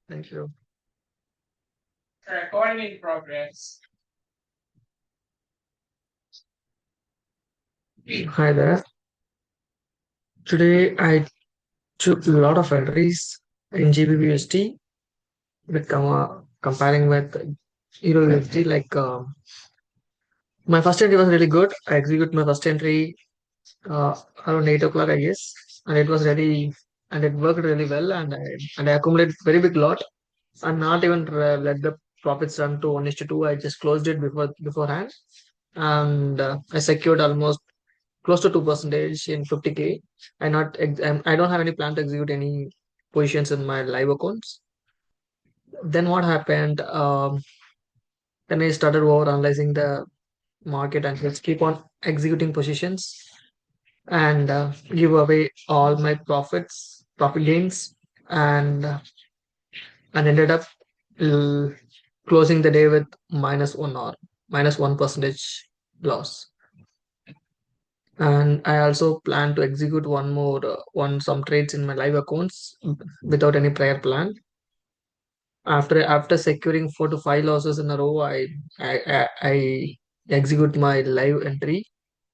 Thank you. Recording in progress. Hi there. Today I took a lot of entries in Gbpusd with comparing with Euro USD. My first entry was really good. I executed my first entry around 8 o'clock, I guess, and it was ready and it worked really well. And I accumulated very big lot. And not even let the profits run to 1:2. I just closed it beforehand, and I secured almost close to 2% in 50K. I don't have any plan to execute any positions in my live accounts. Then what happened? Then I started over analyzing the market and just keep on executing positions and give away all my profit gains, and ended up l- closing the day with -1 or -1 percentage loss. And I also plan to execute one some trades in my live accounts without any prior plan. After securing 4 to 5 losses in a row, I execute my live entry,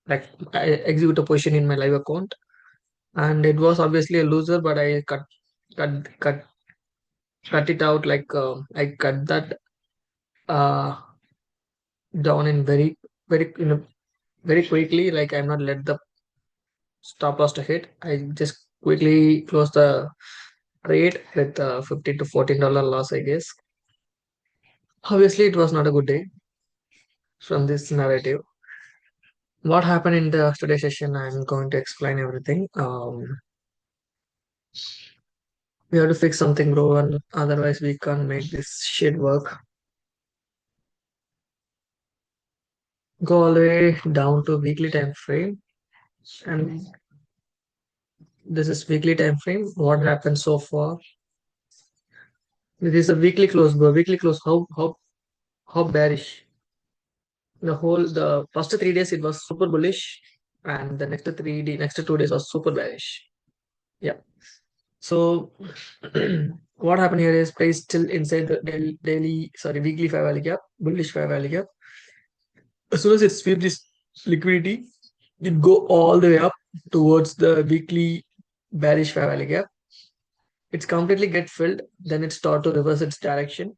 like I execute a position in my live account, and it was obviously a loser, but I cut cut cut it out, I cut that uh down in very very quickly. Like, I'm not let the stop loss to hit. I just quickly close the trade with 15 to $14 loss, I guess. Obviously, it was not a good day from this narrative. What happened in the today's session? I'm going to explain everything. We have to fix something, bro, and otherwise we can't make this shit work. Go all the way down to weekly time frame, and this is weekly time frame. What happened so far? This is a weekly close, bro. Weekly close. How bearish? The first 3 days it was super bullish, and the next 2 days was super bearish. Yeah. So what happened here is price still inside the weekly fair value gap, bullish fair value gap. As soon as it sweeps this liquidity, it go all the way up towards the weekly bearish fair value gap. It's completely get filled, then it start to reverse its direction.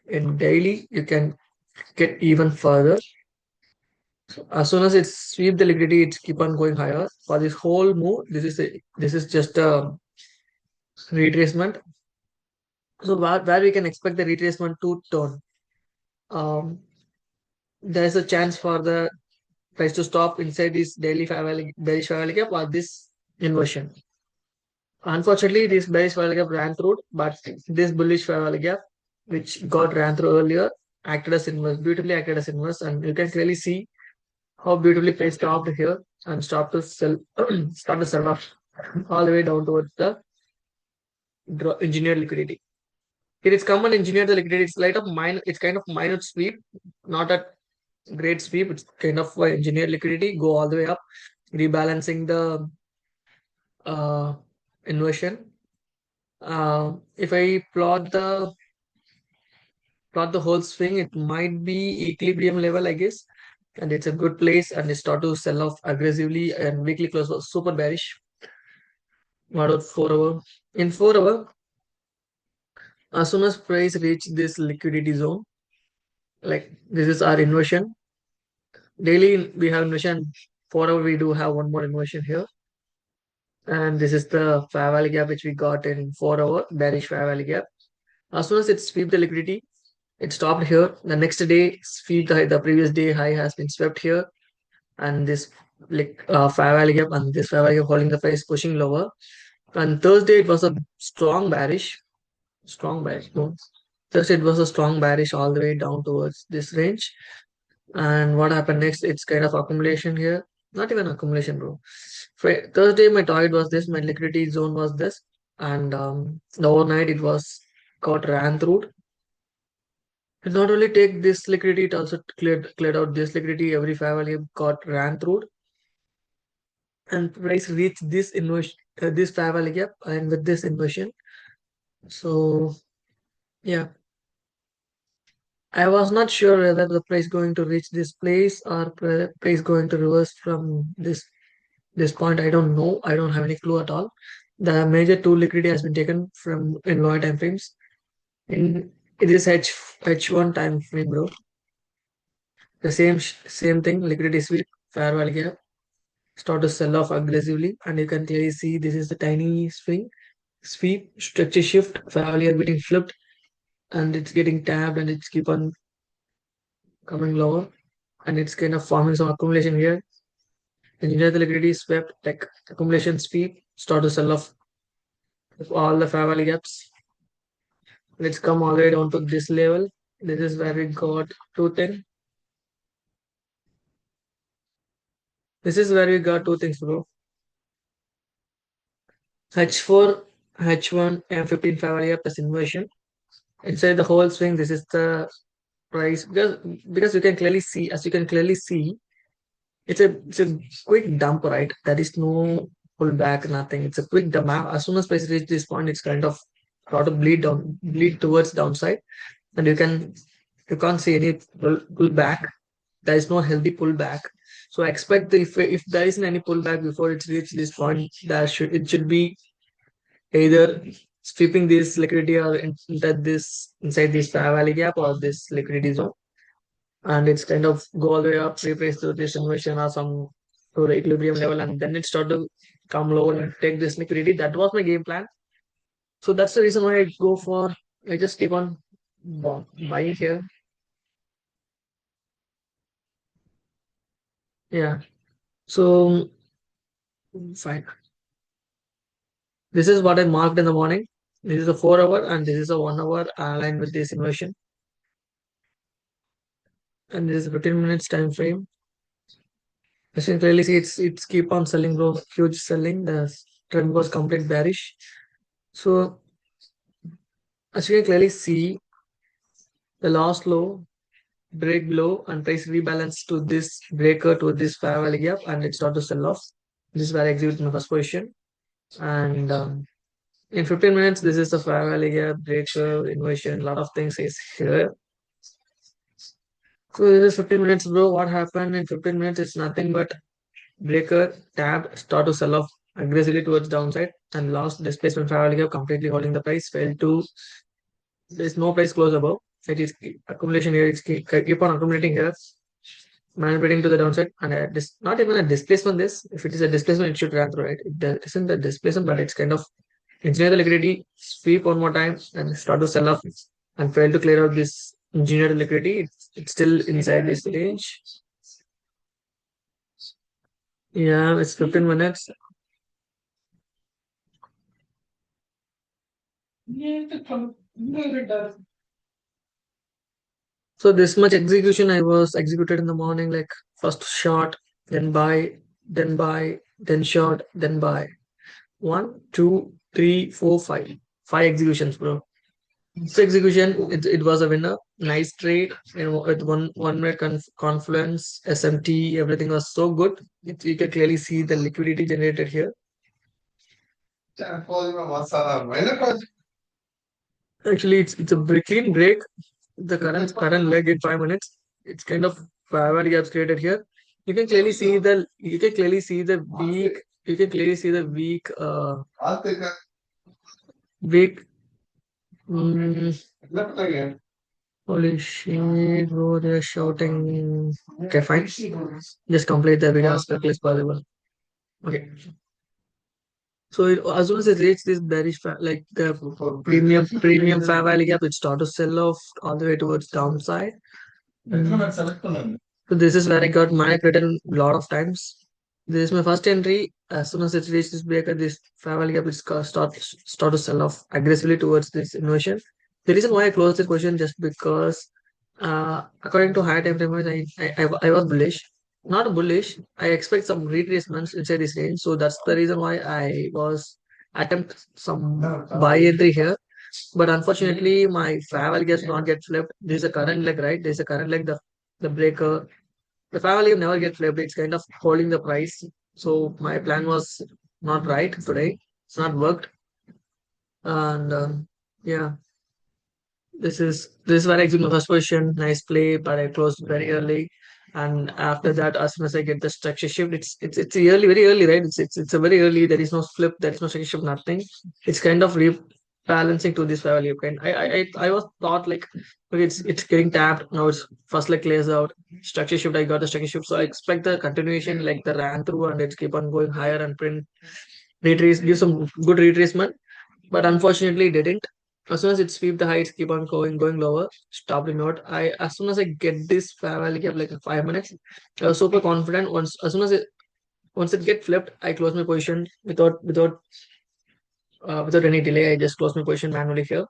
In daily, you can get even further. So as soon as it sweep the liquidity, it keep on going higher. For this whole move, this is just a retracement. So where we can expect the retracement to turn. Um, there's a chance for the price to stop inside this daily bearish fair value gap or this inversion. Unfortunately, this bearish fair value gap ran through, but this bullish fair value gap, which got ran through earlier, acted as inverse, beautifully acted as inverse, and you can clearly see how beautifully price stopped here and stopped to sell, start to sell off all the way down towards the engineered liquidity. It is common engineered the liquidity. It's kind of minor sweep, not a great sweep. It's kind of engineered liquidity, go all the way up, rebalancing the uh, inversion. If I plot the whole swing, it might be equilibrium level, I guess, and it's a good place. And it start to sell off aggressively. And weekly close was super bearish. What about 4 hour? In 4 hour, as soon as price reach this liquidity zone, like this is our inversion. Daily we have inversion. 4 hour we do have one more inversion here, and this is the fair value gap which we got in 4 hour bearish fair value gap. As soon as it sweep the liquidity, it stopped here. The next day, sweep the previous day high has been swept here, and this fair value gap and this fair value gap holding the price pushing lower. And Thursday it was a strong bearish. No, Thursday it was a strong bearish all the way down towards this range. And what happened next? It's kind of accumulation here. Not even accumulation, bro. Thursday my target was this, my liquidity zone was this, and the overnight it was got ran through. It not only take this liquidity, it also cleared out this liquidity. Every fair value got ran through, and price reached this inversion, this fair value gap, and with this inversion. So Yeah, I was not sure whether the price going to reach this place or price going to reverse from this point. I don't know. I don't have any clue at all. The major tool liquidity has been taken from in lower time frames. In it is H1 time frame, bro. The same thing. Liquidity sweep, fair value gap, start to sell off aggressively, and you can clearly see this is the tiny swing, sweep, structure shift, fair value getting flipped, and it's getting tapped, and it's keep on coming lower, and it's kind of forming some accumulation here. Engineer the liquidity swept, like accumulation sweep, start to sell off all the fair value gaps. Let's come all the way down to this level. This is where we got 210. This is where we got two things, bro. H4, H1, M15 fair value gap plus inversion. Inside the whole swing, this is the price because you can clearly see, as you can clearly see, it's a quick dump, right? There is no pullback, nothing. It's a quick dump. As soon as price reach this point, it's kind of sort of bleed towards downside, and you can't see any pullback. There is no healthy pullback. So I expect if there isn't any pullback before it's reached this point, it should be either sweeping this liquidity or inside this fair value gap or this liquidity zone, and it's kind of go all the way up, replace to this inversion or some to the equilibrium level, and then it start to come lower and take this liquidity. That was my game plan. So that's the reason why I just keep on buying here. Yeah. So fine. This is what I marked in the morning. This is a 4 hour and this is a 1 hour aligned with this inversion. And this is 15 minutes time frame. As you can clearly see, it's keep on selling, bro. Huge selling. The trend was complete bearish. So as you can clearly see, the last low break below and price rebalance to this breaker to this fair value gap, and it start to sell off. This is where I execute my first position. And in 15 minutes, this is the fair value gap, breaker, inversion, a lot of things is here. So this is 15 minutes, bro. What happened in 15 minutes? It's nothing but breaker, tab, start to sell off aggressively towards downside, and lost displacement fair value gap, completely holding the price, fell to there's no price close above. It is accumulation here, it's keep on accumulating here, manipulating to the downside, and not even a displacement. This, if it is a displacement, it should run through, right? It isn't a displacement, but it's kind of engineer the liquidity, sweep one more time, and start to sell off and fail to clear out this engineered liquidity. It's still inside this range. Yeah, it's 15 minutes. So this much execution I was executed in the morning, like first shot, then buy, then shot, then buy. One, two, three, four, five. Five executions, bro. So execution, it was a winner. Nice trade, with one minute confluence, SMT, everything was so good. You can clearly see the liquidity generated here. Actually, it's a clean break. The current leg in 5 minutes. It's kind of power gaps created here. You can clearly see the weak you can clearly see the weak mm, holy shit, bro, they're shouting. Okay, fine. Just complete the video as quickly as possible. Okay. So as soon as it reaches this bearish, like the premium fair value gap, it started to sell off all the way towards downside. So this is where I got my written a lot of times. This is my first entry. As soon as it reaches this breaker, this fair value gap is start to sell off aggressively towards this inversion. The reason why I closed this question just because, according to higher time frames, I was bullish. Not bullish. I expect some retracements inside this range. So that's the reason why I was attempt some buy entry here. But unfortunately, my fair value gets not get flipped. There's a current leg, right? There's a current leg. The breaker, the fair value never get flipped. It's kind of holding the price. So my plan was not right today. It's not worked. And yeah, This is where I exit my first position. Nice play, but I closed very early. And after that, as soon as I get the structure shift, it's early, very early, right? It's a very early. There is no flip, there is no structure shift, nothing. It's kind of rebalancing to this value. Kind. I was thought like, okay, it's getting tapped now. It's first leg clears out. Structure shift. I got the structure shift, so I expect the continuation, like the ran through, and it's keep on going higher and print retrace, give some good retracement, but unfortunately it didn't. As soon as it sweep the heights, keep on going lower, stopped the note. I As soon as I get this fair value gap like 5 minutes, I was super confident. Once it get flipped, I close my position without any delay. I just close my position manually here.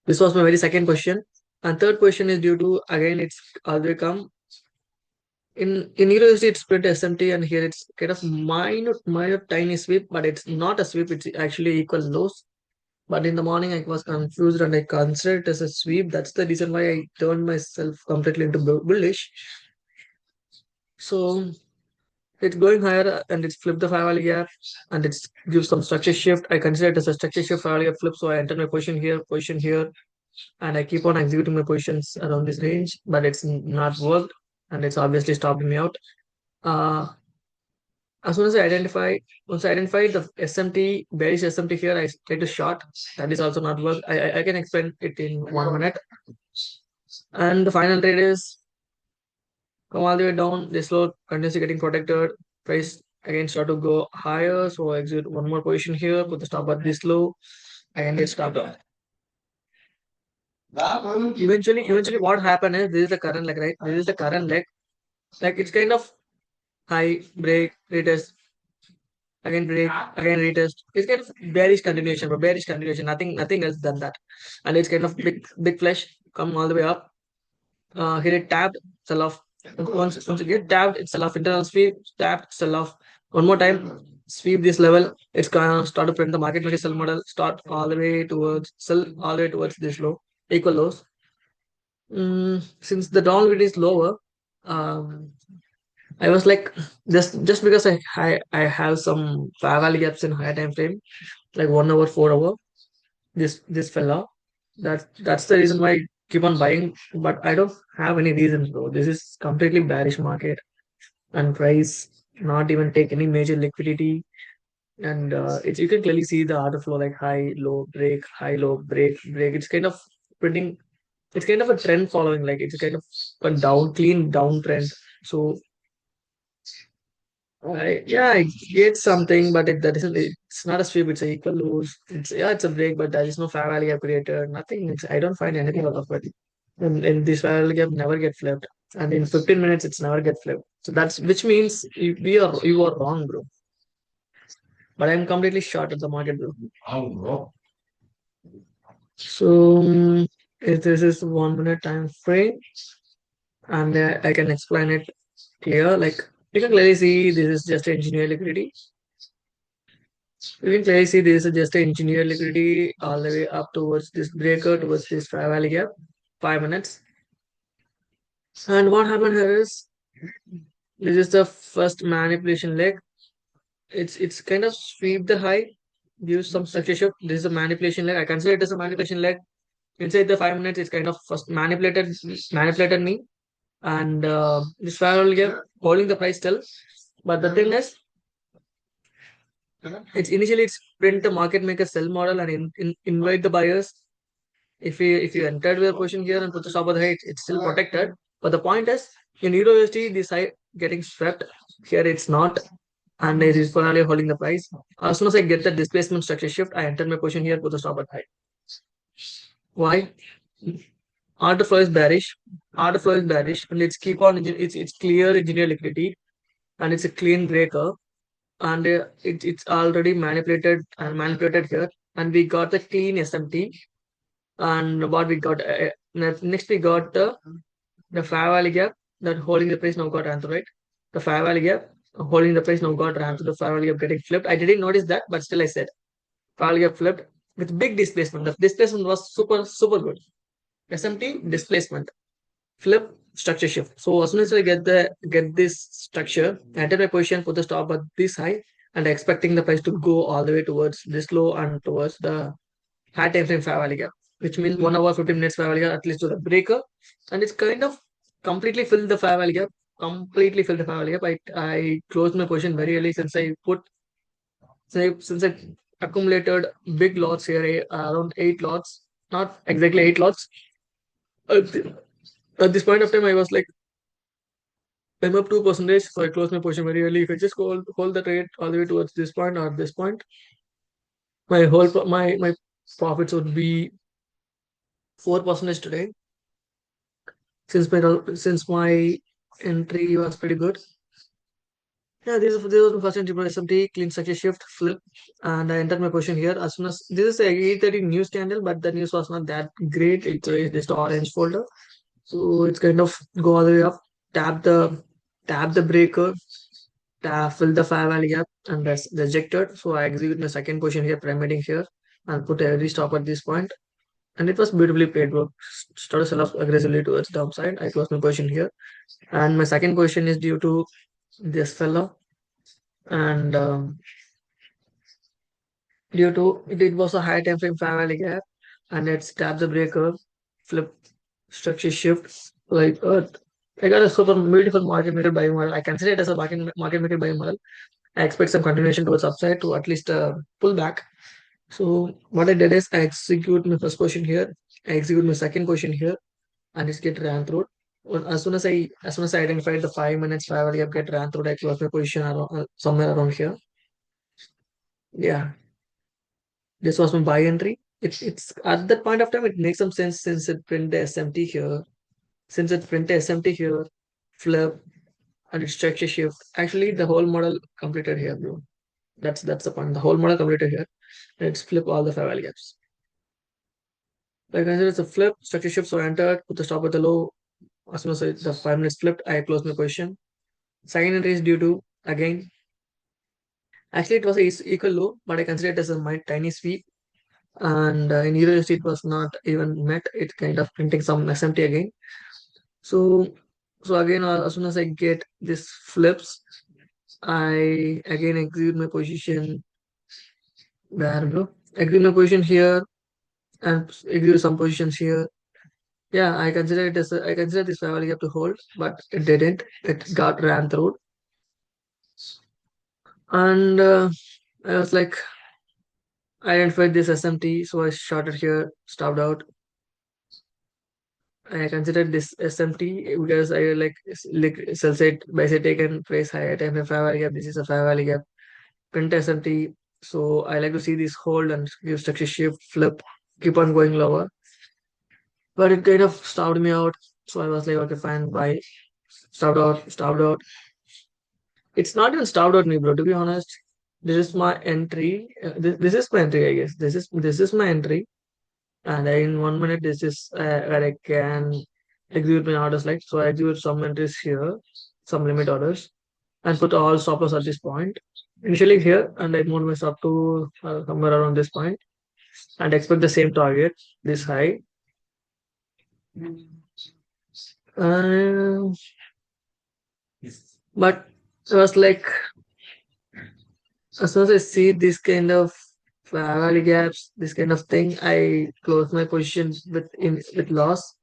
This was my very second question. And third question is due to again it's already come in USD it's split SMT, and here it's kind of minor tiny sweep, but it's not a sweep, it's actually equal lows. But in the morning, I was confused and I considered it as a sweep. That's the reason why I turned myself completely into bullish. So it's going higher and it's flipped the five hourly gap and it's gives some structure shift. I consider it as a structure shift five hourly gap flip. So I enter my position here, and I keep on executing my positions around this range, but it's not worked and it's obviously stopping me out. Uh, as soon as once I identify the SMT, bearish SMT here, I try to short. That is also not work. I can explain it in 1 minute. And the final trade is come all the way down. This low continuously getting protected. Price again start to go higher. So I exit one more position here. Put the stop at this low. And get stopped out. Eventually, what happened is this is the current leg, right? This is the current leg. Like it's kind of high break retest again break again retest. It's kind of bearish continuation, but bearish continuation. Nothing else than that. And it's kind of big flash come all the way up. Hit it tapped, sell off. Once you get tapped, it's sell off. Internal sweep, tapped, sell off. One more time, sweep this level. It's gonna start to print the market maker sell model. Start all the way towards sell all the way towards this low, equal lows. Since the downward is lower, um, I was like just because I have some fair value gaps in higher time frame, like 1 hour, 4 hour. This fella. That's the reason why I keep on buying. But I don't have any reason, bro. This is completely bearish market and price not even take any major liquidity. And it's you can clearly see the order flow like high, low, break, break. It's kind of printing. It's kind of a trend following. Like it's kind of a clean down trend. So I get something, but that isn't. It's not a sweep. It's a equal loss. It's a break, but there is no fair value creator. Nothing. I don't find anything out of it. And this fair value gap never get flipped. And in 15 minutes, it's never get flipped. So that's which means you are wrong, bro. But I'm completely short at the market, bro. So if this is 1 minute time frame, and I can explain it clear. Like you can clearly see this is just engineer liquidity. You can clearly see this is just engineer liquidity all the way up towards this breaker, towards this fair value gap, 5 minutes. And what happened here is this is the first manipulation leg. It's kind of sweep the high, use some structure shift. This is a manipulation leg. I consider it as a manipulation leg. Inside the 5 minutes, it's kind of first manipulated me, and this fair value gap holding the price still. But the thing is, it's print the market maker sell model and invite the buyers. If you entered your position here and put the stop at the height, it's still protected. But the point is, in Euro USD, this side getting swept. Here it's not, and it is finally holding the price. As soon as I get the displacement structure shift, I enter my position here, put the stop at height. Why? Order flow is bearish. Order flow is bearish, and it's keep on. It's clear engineer liquidity, and it's a clean breaker, and it's already manipulated here, and we got the clean SMT. And what we got next, we got the fair value gap that holding the price now got answer, right? The fair value gap holding the price now got answer. The fair value gap getting flipped. I didn't notice that, but still I said fair value gap flipped with big displacement. The displacement was super good. SMT displacement flip structure shift. So as soon as I get this structure, enter my position, put the stop at this high, and expecting the price to go all the way towards this low and towards the high time frame fair value gap. which means 1 hour 15 minutes fair value gap at least to the breaker, and it's kind of completely filled the fair value gap. Completely filled the fair value gap. I closed my position very early since I accumulated big lots here, around 8 lots, not exactly 8 lots. At, the, at this point of time, I was like, I'm up 2%, so I closed my position very early. If I just hold the trade all the way towards this point or this point, my profits would be 4% today. Since my entry was pretty good. Yeah, this was my first entry for SMT, clean structure shift, flip, and I entered my position here. As soon as this is a 8:30 news candle, but the news was not that great. It's just orange folder, so it's kind of go all the way up, tap the tap the breaker, fill the fair value gap, and that's rejected. So I execute my second position here, pyramiding here, and put every stop at this point. And it was beautifully played, bro. Started sell off aggressively towards the upside. I closed my position here, and my second position is due to this fella, and due to it was a high time frame family gap, and it's tap the breaker, flip, structure shift. Like I got a super beautiful market maker buying model. I consider it as a market maker buying model. I expect some continuation towards upside to at least pull back. So what I did is I execute my first question here, I execute my second question here, and it's get ran through. Well, as soon as I identified the 5 minutes family gap get ran through, I close my position around somewhere around here. Yeah, this was my buy entry. It's at that point of time it makes some sense since it print the SMT here. Since it print the SMT here, flip and it structure shift. Actually, the whole model completed here, bro. That's the point. The whole model completed here. And it's flip all the fair value gaps. Like I said, it's a flip, structure shift, so I entered, put the stop at the low. As soon as the 5 minutes flipped, I closed my position. Second entry is due to again. Actually, it was equal low, but I consider it as a tiny sweep. And in USD it was not even met. It kind of printing some SMT again. So so again, as soon as I get this flips, I again execute my position there, bro. Execute my position here and execute some positions here. Yeah, I consider this level you have to hold, but it didn't. It got ran through, and I was like, I identified this SMT, so I shorted here, stopped out. I considered this SMT because I like sell side buy side taken price high at time fair value gap. This is a fair value gap. Print SMT. So I like to see this hold and give structure shift, flip, keep on going lower. But it kind of stopped me out. So I was like, okay, fine, buy. Stopped out. It's not even stopped out me, bro. To be honest, this is my entry. This is my entry, I guess. This is my entry, and in 1 minute, this is where I can execute my orders. Like so, I execute some entries here, some limit orders, and put all stop loss at this point. Initially here, and I moved my stop to somewhere around this point, and expect the same target, this high. Uh, but it was like as soon as I see this kind of value gaps, this kind of thing, I close my positions with loss.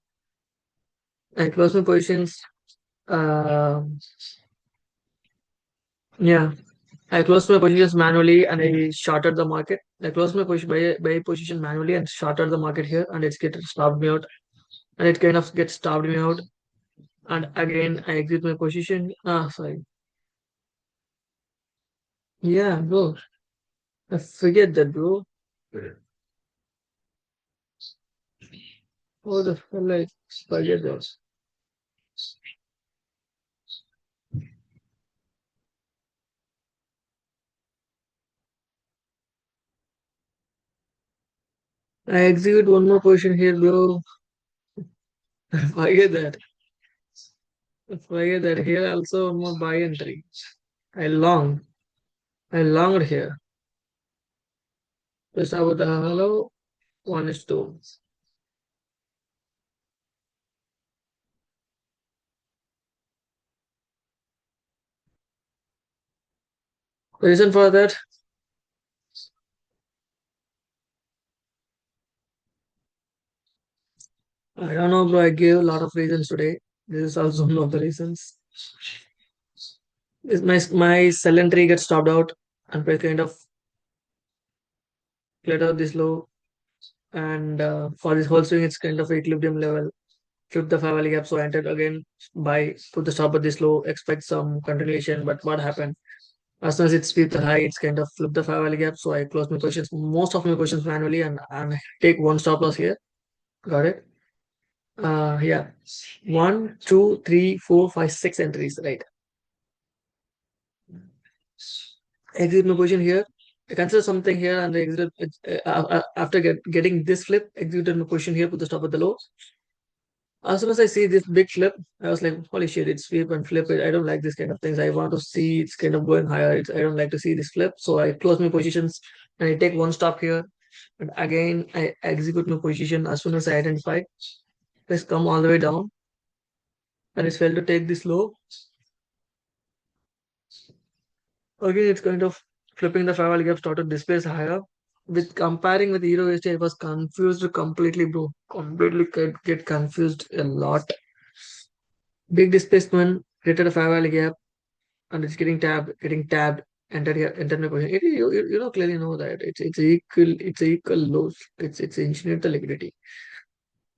I close my positions. Yeah, I closed my positions manually and I shorted the market. I closed my position by position manually and shorted the market here, and it's get stopped me out, and it kind of gets stopped me out. And again, I exit my position. Ah, sorry. Yeah, bro. I forget that, bro. What the hell? I forget that. I execute one more position here, bro. Forget that. Forget that. Here also one more buy entry. I long. I longed here. Just about the hello. One is two. Reason for that, I don't know, bro. I gave a lot of reasons today. This is also one of the reasons. Is my sell entry gets stopped out and price kind of cleared out this low. And for this whole swing, it's kind of equilibrium level. Flip the 5 hourly gap. So I entered again, buy, put the stop at this low, expect some continuation. But what happened? As soon as it sweep the high, it's kind of flip the 5 hourly gap. So I close my positions, most of my positions manually, and take one stop loss here. Got it? Yeah. One, two, three, four, five, six entries, right? Exit my position here. I consider something here and I exit after getting this flip, exited my position here, put the stop at the low. As soon as I see this big flip, I was like, holy shit, it's sweep and flip it. I don't like this kind of things. I want to see it's kind of going higher. I don't like to see this flip. So I close my positions and I take one stop here. And again, I execute my position as soon as I identify. Let's come all the way down and it's failed to take this low. Again, it's kind of flipping the 5 hourly gap started displays higher. With comparing with Euro USD, I was confused completely, bro. Completely get confused a lot. Big displacement created a 5 hourly gap and it's getting tabbed. Enter here, enter my position. You know clearly know that it's equal lows. It's engineered the liquidity.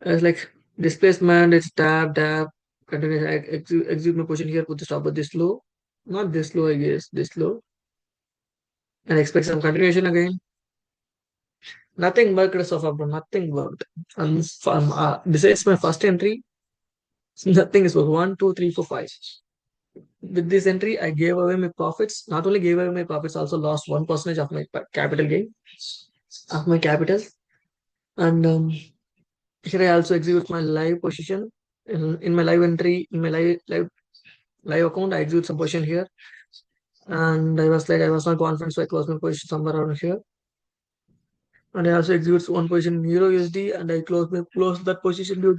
It's like displacement. It's tab. Continue. Execute my position here. Put the stop at this low, not this low. I guess this low, and expect some continuation again. Nothing worked so far, bro. Nothing worked. Besides my first entry, nothing is worked. One, two, three, four, five. With this entry, I gave away my profits. Not only gave away my profits, also lost 1% of my capital gain, of my capital. And here I also execute my live position in my live entry in my live account. I execute some position here, and I was not confident, so I closed my position somewhere around here. And I also execute one position in Euro USD, and I close that position due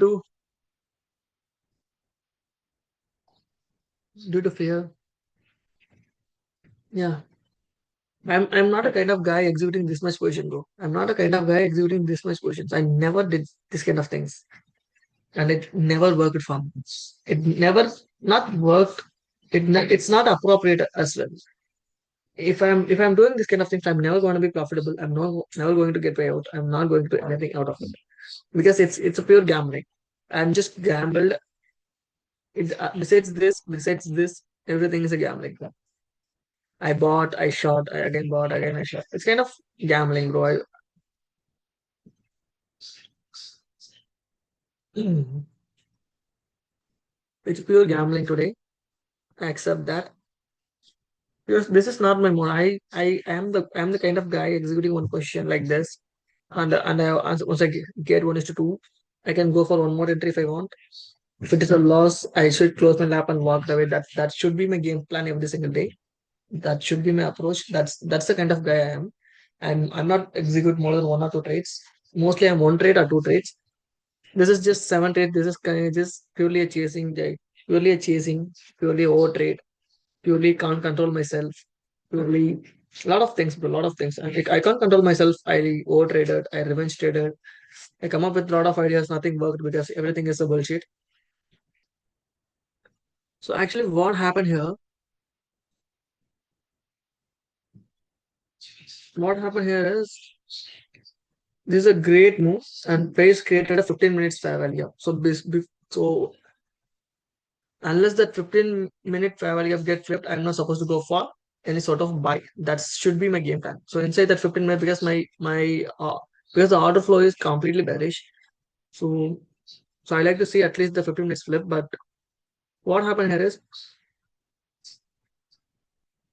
to fear. Yeah. I'm not a kind of guy executing this much position, bro. I'm not a kind of guy executing this much positions. I never did this kind of things. And it never worked for me. It never not worked. It's not appropriate as well. If I'm doing this kind of things, I'm never going to be profitable. I'm never going to get payout. I'm not going to get anything out of it. Because it's a pure gambling. I'm just gambled. Besides this, everything is a gambling. I bought, I shot, I again bought, again I shot. It's kind of gambling, bro. It's pure gambling today. I accept that. Because this is not my mode. I am the kind of guy executing one position like this. Once I get 1:2, I can go for one more entry if I want. If it is a loss, I should close my lap and walk away. That should be my game plan every single day. That should be my approach. That's the kind of guy I am. And I'm not execute more than one or two trades. Mostly I'm one trade or two trades. This is just seven trade. This is kind of just purely a chasing, purely over trade, purely can't control myself, purely a lot of things, bro, a lot of things. And I can't control myself. I over traded, I revenge traded. I come up with a lot of ideas. Nothing worked because everything is a bullshit. So actually, what happened here is this is a great move, and Pace created a 15 minutes fair value. So unless that 15-minute fair value get flipped, I'm not supposed to go for any sort of buy. That should be my game plan. So inside that 15 minutes, because the order flow is completely bearish. So so I like to see at least the 15 minutes flip. But what happened here is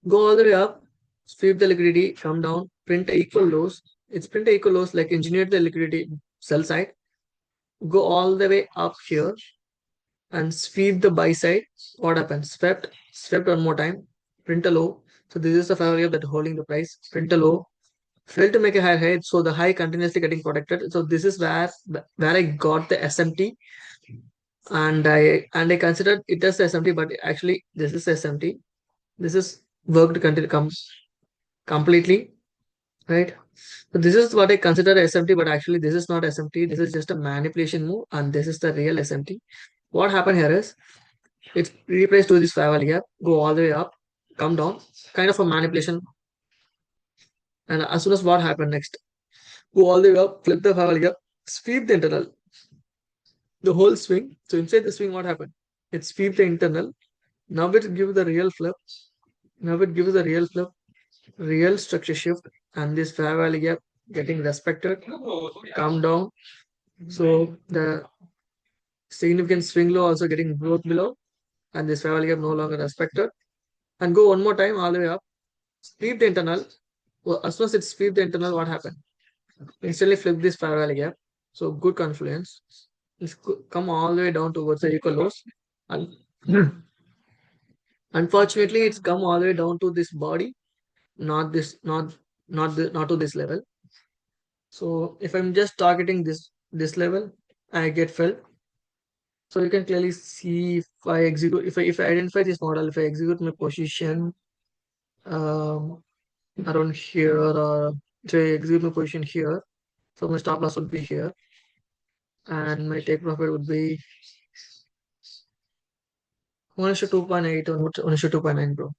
go all the way up, sweep the liquidity, come down, print equal lows. It's print equal lows like engineer the liquidity sell side, go all the way up here and sweep the buy side. What happens? Swept one more time, print a low. So this is the failure that holding the price, print a low, failed to make a higher high, so the high continuously getting protected. So this is where I got the SMT, and I considered it as SMT, but actually this is SMT. This is worked completely. right? So this is what I consider SMT, but actually this is not SMT. This is just a manipulation move, and this is the real SMT. What happened here is it's replaced to this favor here, go all the way up, come down, kind of a manipulation. And as soon as what happened next, go all the way up, flip the favor here, sweep the internal, the whole swing. So inside the swing, what happened? It sweep the internal. Now it gives the real flip. Now it gives the real flip, real structure shift, and this fair value gap getting respected, come down. So the significant swing low also getting broke below, and this fair value gap no longer respected. And go one more time all the way up, sweep the internal. Well, as soon as it sweep the internal, what happened? Instantly flip this fair value gap. So good confluence. Come all the way down towards the equal lows. And unfortunately, it's come all the way down to this body, not this, not to this level. So if I'm just targeting this level, I get filled. So you can clearly see if I execute, if I identify this model, if I execute my position um, around here, or if I execute my position here, so my stop loss would be here, and my take profit would be 1 to 2.8 or 1 to 2.9, bro.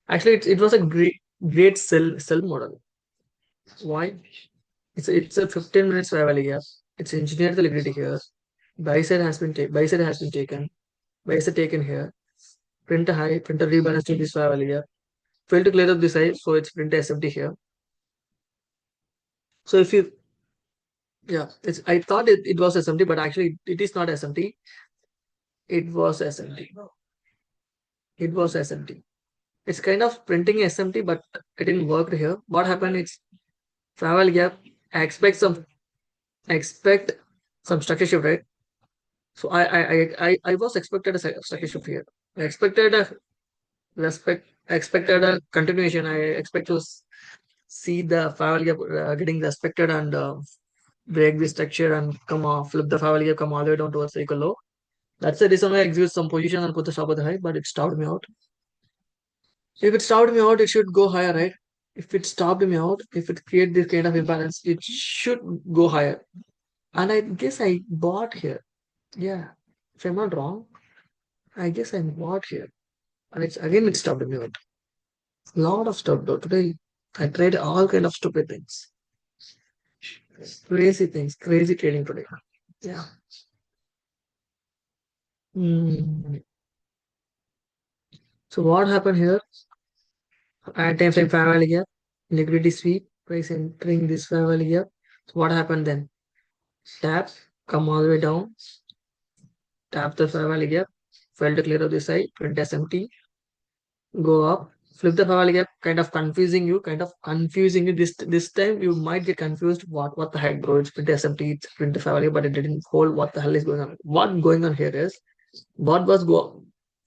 Actually, it was a great sell model. Why? It's a 15 minutes survival gap. It's engineered the liquidity here. Buy side has been taken. Buy side taken here. Print a high, print a rebalance to this survival gap. Fail to clear up this high, so it's print a SMT here. So if you yeah, it's I thought it was SMT, but actually it is not SMT. It was SMT. It was SMT. It's kind of printing SMT, but it didn't work here. What happened? It's travel gap. I expect some I expect some structure shift, right? So I was expected a structure shift here. I expected a I expected a continuation. I expect to see the firewall gap getting respected and break the structure and come off, flip the firewall gap, come all the way down towards the equal low. That's the reason why I execute some position and put the stop at the high, but it stopped me out. If it stopped me out, it should go higher, right? If it stopped me out, if it create this kind of imbalance, it should go higher. And I guess I bought here. Yeah. If I'm not wrong, I guess I bought here. And it stopped me out. Lot of stuff though. Today I tried all kind of stupid things. Crazy things. Crazy trading today. Yeah. Hmm. So what happened here? At time frame family gap, liquidity sweep, price entering this family gap. So what happened then? Tap, come all the way down, tap the family gap, fail to clear of the side, print SMT, go up, flip the family gap, kind of confusing you. This time you might get confused. What the heck, bro? It's print SMT, it's print the family, but it didn't hold. What the hell is going on? What going on here is what was go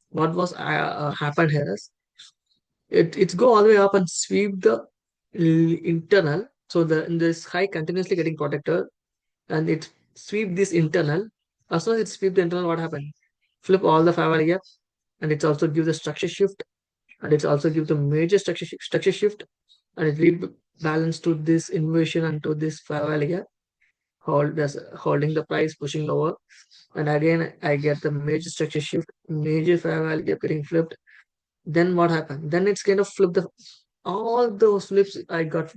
what was happened here is it's go all the way up and sweep the internal. So this high continuously getting protected, and it sweep this internal. As soon as it sweep the internal, what happened? Flip all the favor gap, and it's also give the structure shift, and it's also give the major structure shift, and it rebalance to this inversion and to this favor gap, holding the price, pushing lower, and again I get the major structure shift, major favor gap getting flipped. Then what happened? Then it's kind of flipped the all those flips I got.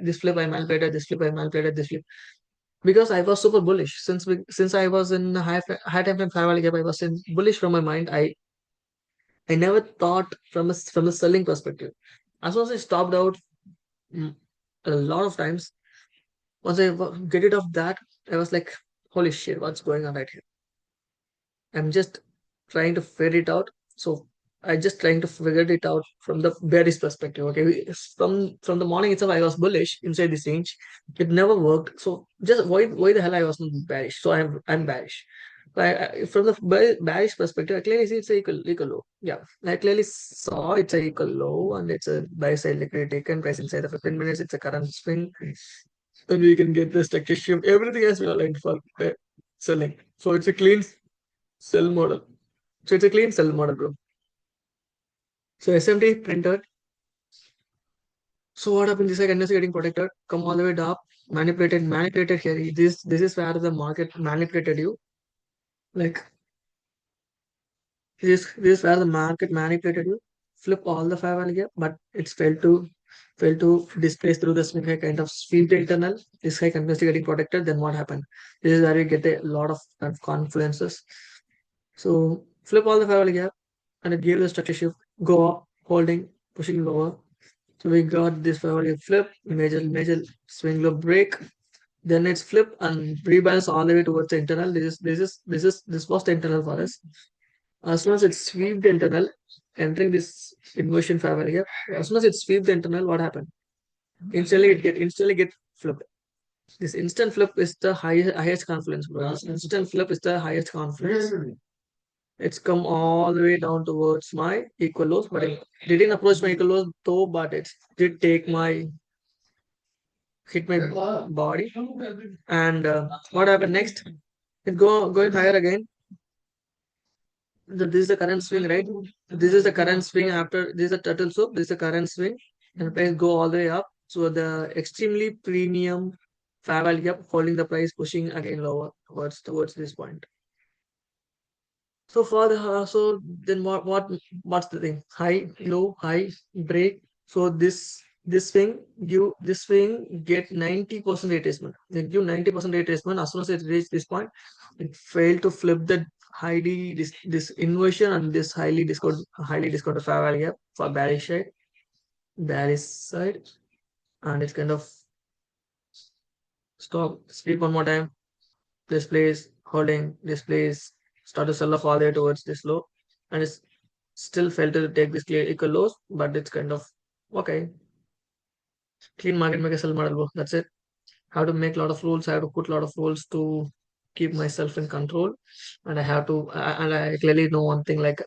This flip I manipulated, this flip I manipulated, this flip, because I was super bullish since I was in high time frame fair value gap. I was in bullish from my mind. I never thought from a selling perspective. As soon as I stopped out mm, a lot of times, once I get it off that, I was like, holy shit, what's going on right here? I'm just trying to figure it out. So I just trying to figure it out from the bearish perspective. Okay, from the morning itself, I was bullish inside this range. It never worked. So just why the hell I was not bearish? So I'm bearish. From the bearish perspective, I clearly see it's a equal low. Yeah, I clearly saw it's a equal low, and it's a buy side liquidity taken price inside the 15 minutes. It's a current swing, and we can get the structure shift. Everything has been aligned for selling. So it's a clean sell model. So it's a clean sell model, bro. So SMT printed. So what happened? This guy continuously getting protected, come all the way up, manipulated here. This is where the market manipulated you. Like this is where the market manipulated you. Flip all the five value gap, but it's failed to displace through the swing high kind of sweep the internal. This high continuously getting protected. Then what happened? This is where you get a lot of confluences. So flip all the five value gap, and it gave the structure shift. Go up, holding, pushing lower. So we got this five value flip, major swing low break. Then it's flip and rebalance all the way towards the internal. This was the internal for us. As soon as it sweep the internal, entering this inversion favor here, as soon as it sweep the internal, what happened? Instantly get flipped. This instant flip is the highest confidence, bro. This instant flip is the highest confidence. It's come all the way down towards my equal lows, but it didn't approach my equal lows though, but it did take my hit my body. And what happened next? It going higher again. This is the current swing, right? This is the current swing after this is the turtle soup. This is the current swing, and price go all the way up. So the extremely premium fair value gap holding the price, pushing again lower towards this point. So for the so then what's the thing? High, low, high, break. So this swing get 90% retracement. They give 90% retracement. As soon as it reach this point, it failed to flip the highly this inversion and this highly discounted fair value gap for bearish side, and it's kind of stop, sleep one more time, displays, holding, displays, start to sell off all the way towards this low, and it's still failed to take this clear equal lows, but it's kind of okay. Clean market make a sell model, bro. That's it. Have to make a lot of rules. I have to put a lot of rules to keep myself in control, and and I clearly know one thing like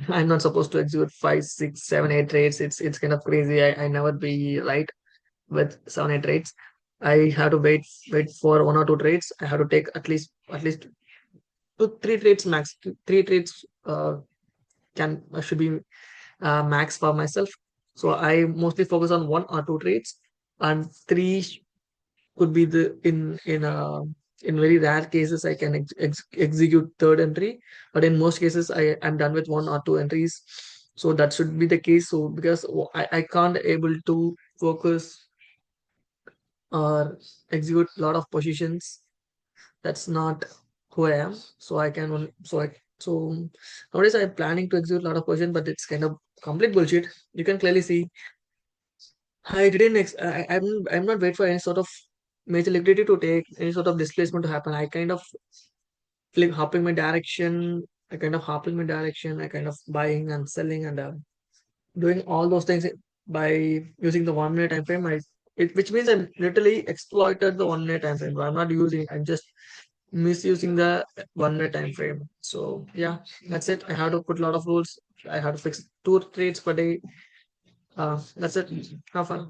I'm not supposed to execute five, six, seven, eight trades. It's kind of crazy. I never be right with 7, 8 trades. I have to wait for one or two trades. I have to take at least 2, 3 trades max. Three trades can should be max for myself. So I mostly focus on one or two trades, and three could be the in very rare cases I can execute third entry, but in most cases I'm done with one or two entries. So that should be the case. So because I can't able to focus or execute a lot of positions, that's not who I am. So I can only so nowadays I'm planning to execute a lot of positions, but it's kind of complete bullshit. You can clearly see I didn't I'm not wait for any sort of major liquidity to take any sort of displacement to happen. I kind of hopping my direction. I kind of buying and selling and doing all those things by using the 1 minute time frame. Which means I'm literally exploited the 1 minute time frame. I'm not using. I'm just misusing the 1 minute time frame. So yeah, that's it. I have to put a lot of rules. I have to fix 2 trades per day. That's it. Have fun.